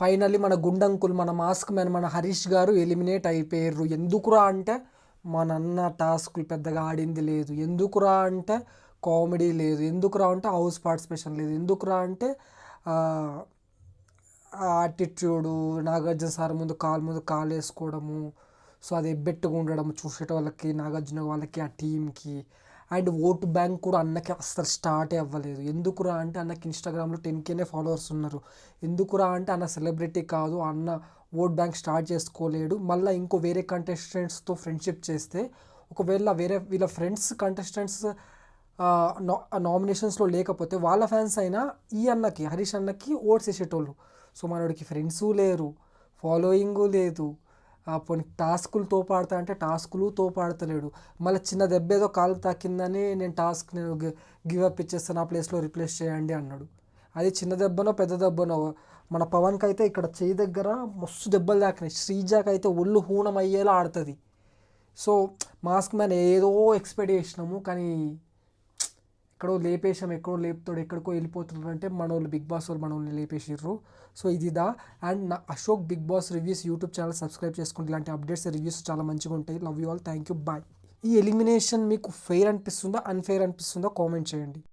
Finally మన గుండంకుల్, మన mask man, మన హరీష్ గారు ఎలిమినేట్ అయిపోయారు. ఎందుకురా అంటే మన అన్న టాస్క్లు పెద్దగా ఆడింది లేదు. ఎందుకురా అంటే కామెడీ లేదు. ఎందుకురా అంటే హౌస్ పార్టిసిపేషన్ లేదు. ఎందుకురా అంటే యాటిట్యూడు, నాగార్జున సార్ ముందు కాలు వేసుకోవడము, సో అది ఎబ్బెట్టుగా ఉండడం చూసేట వాళ్ళకి, నాగార్జున వాళ్ళకి, ఆ టీంకి. అండ్ ఓటు బ్యాంక్ కూడా అన్నకి అస్సలు స్టార్టే అవ్వలేదు. ఎందుకురా అంటే అన్నకి ఇన్స్టాగ్రామ్లో 10K ఫాలోవర్స్ ఉన్నారు. ఎందుకురా అంటే అన్న సెలబ్రిటీ కాదు, అన్న ఓట్ బ్యాంక్ స్టార్ట్ చేసుకోలేడు. మళ్ళీ ఇంకో వేరే కంటెస్టెంట్స్తో ఫ్రెండ్షిప్ చేస్తే ఒకవేళ వీళ్ళ ఫ్రెండ్స్ కంటెస్టెంట్స్ నామినేషన్స్లో లేకపోతే వాళ్ళ ఫ్యాన్స్ అయినా ఈ అన్నకి, హరీష్ అన్నకి ఓట్స్ వేసేటోళ్ళు. సో మనోడికి ఫ్రెండ్సు లేరు, ఫాలోయింగు లేదు. పోనీ టాస్కులు తోపాడతా అంటే టాస్కులు తోపాడతలేడు. మళ్ళీ చిన్న దెబ్బ ఏదో కాలు తాకిందని నేను గివ్ అప్ ఇచ్చేస్తాను, నా ప్లేస్లో రిప్లేస్ చేయండి అన్నాడు. అది చిన్న దెబ్బనో పెద్ద దెబ్బనో, మన పవన్కి అయితే ఇక్కడ చేయి దగ్గర మస్తు దెబ్బలు తాకినాయి. శ్రీజాకి అయితే ఒళ్ళు హూనం అయ్యేలా ఆడుతుంది. సో మాస్క్ మ్యాన్ ఏదో ఎక్స్పెక్ట్ చేసినాము, కానీ ఎక్కడో లేపేసాం, ఎక్కడో లేపుతాడు, ఎక్కడికో వెళ్ళిపోతున్నాడు అంటే మనోళ్ళు బిగ్ బాస్ వాళ్ళు మనల్ని లేపేసిర్రు. సో ఇదిదా. అండ్ నా Ashok big boss reviews YouTube channel subscribe చేసుకోండి. ఇలాంటి అప్డేట్స్ రివ్యూస్ చాలా మంచిగా ఉంటాయి. Love you all, thank you, bye. ఈ ఎలిమినేషన్ మీకు ఫెయిర్ అనిపిస్తుందా, అన్ఫెయిర్ అనిపిస్తుందా కామెంట్ చేయండి.